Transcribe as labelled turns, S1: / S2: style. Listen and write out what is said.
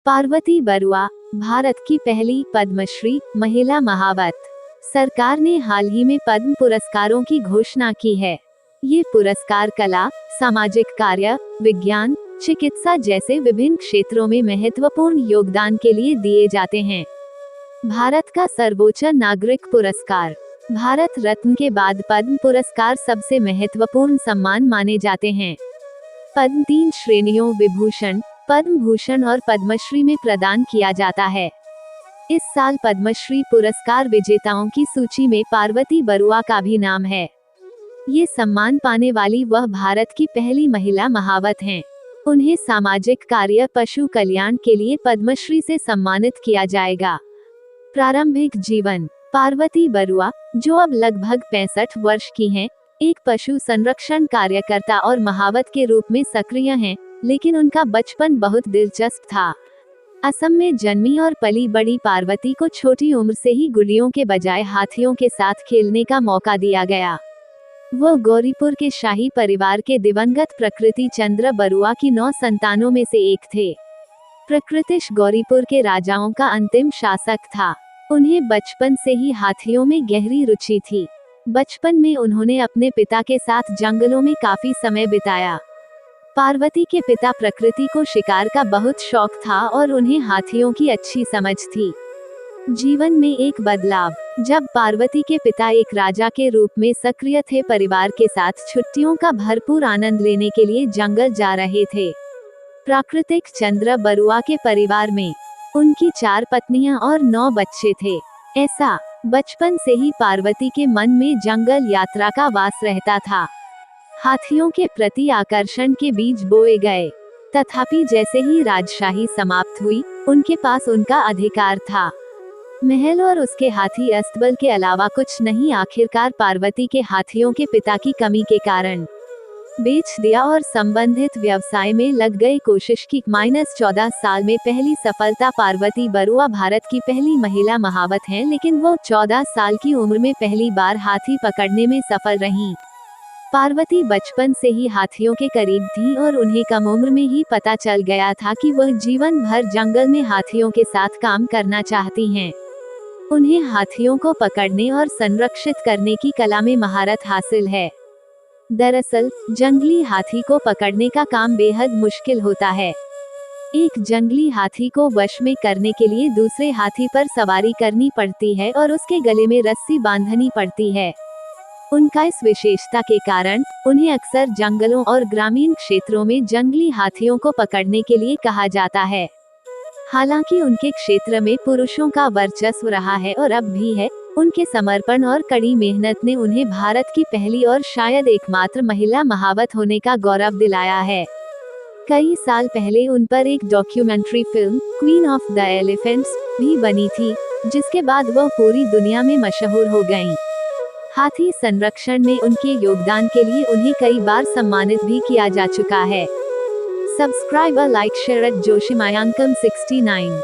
S1: पार्वती बरुआ, भारत की पहली पद्मश्री महिला महावत। सरकार ने हाल ही में पद्म पुरस्कारों की घोषणा की है। ये पुरस्कार कला, सामाजिक कार्य, विज्ञान, चिकित्सा जैसे विभिन्न क्षेत्रों में महत्वपूर्ण योगदान के लिए दिए जाते हैं। भारत का सर्वोच्च नागरिक पुरस्कार। भारत रत्न के बाद पद्म पुरस्कार सबसे महत्वपूर्ण सम्मान माने जाते हैं। पद्म 3 श्रेणियों विभूषण, पद्म भूषण और पद्मश्री में प्रदान किया जाता है। इस साल पद्मश्री पुरस्कार विजेताओं की सूची में पार्वती बरुआ का भी नाम है। ये सम्मान पाने वाली वह भारत की पहली महिला महावत हैं। उन्हें सामाजिक कार्य, पशु कल्याण के लिए पद्मश्री से सम्मानित किया जाएगा। प्रारंभिक जीवन। पार्वती बरुआ, जो अब लगभग 65 वर्ष की हैं, एक पशु संरक्षण कार्यकर्ता और महावत के रूप में सक्रिय हैं, लेकिन उनका बचपन बहुत दिलचस्प था। असम में जन्मी और पली बड़ी पार्वती को छोटी उम्र से ही गुलियों के बजाय हाथियों के साथ खेलने का मौका दिया गया। वो गौरीपुर के शाही परिवार के दिवंगत प्रकृति चंद्र बरुआ की 9 संतानों में से एक थे। प्रकृतिश गौरीपुर के राजाओं का अंतिम शासक था। उन्हें बचपन से ही हाथियों में गहरी रुचि थी। बचपन में उन्होंने अपने पिता के साथ जंगलों में काफी समय बिताया। पार्वती के पिता प्रकृति को शिकार का बहुत शौक था और उन्हें हाथियों की अच्छी समझ थी। जीवन में एक बदलाव। जब पार्वती के पिता एक राजा के रूप में सक्रिय थे, परिवार के साथ छुट्टियों का भरपूर आनंद लेने के लिए जंगल जा रहे थे। प्राकृतिक चंद्र बरुआ के परिवार में उनकी 4 पत्नियां और 9 बच्चे थे। ऐसा बचपन से ही पार्वती के मन में जंगल यात्रा का वास रहता था। हाथियों के प्रति आकर्षण के बीज बोए गए। तथापि जैसे ही राजशाही समाप्त हुई, उनके पास उनका अधिकार था। महल और उसके हाथी अस्तबल के अलावा कुछ नहीं। आखिरकार पार्वती के हाथियों के पिता की कमी के कारण बेच दिया और संबंधित व्यवसाय में लग गए। कोशिश की -14 साल में पहली सफलता। पार्वती बरुआ भारत की पहली महिला महावत हैं, लेकिन वो 14 साल की उम्र में पहली बार हाथी पकड़ने में सफल रहीं। पार्वती बचपन से ही हाथियों के करीब थी और उन्हें कम उम्र में ही पता चल गया था कि वह जीवन भर जंगल में हाथियों के साथ काम करना चाहती हैं। उन्हें हाथियों को पकड़ने और संरक्षित करने की कला में महारत हासिल है। दरअसल, जंगली हाथी को पकड़ने का काम बेहद मुश्किल होता है। एक जंगली हाथी को वश में करने के लिए दूसरे हाथी पर सवारी करनी पड़ती है और उसके गले में रस्सी बांधनी पड़ती है। उनका इस विशेषता के कारण उन्हें अक्सर जंगलों और ग्रामीण क्षेत्रों में जंगली हाथियों को पकड़ने के लिए कहा जाता है। हालांकि उनके क्षेत्र में पुरुषों का वर्चस्व रहा है और अब भी है, उनके समर्पण और कड़ी मेहनत ने उन्हें भारत की पहली और शायद एकमात्र महिला महावत होने का गौरव दिलाया है। कई साल पहले उन पर एक documentary film queen of the elephants भी बनी थी, जिसके बाद वह पूरी दुनिया में मशहूर हो गईं। हाथी संरक्षण में उनके योगदान के लिए उन्हें कई बार सम्मानित भी किया जा चुका है। सब्सक्राइब और लाइक शेयर @जोशीमयांकम69।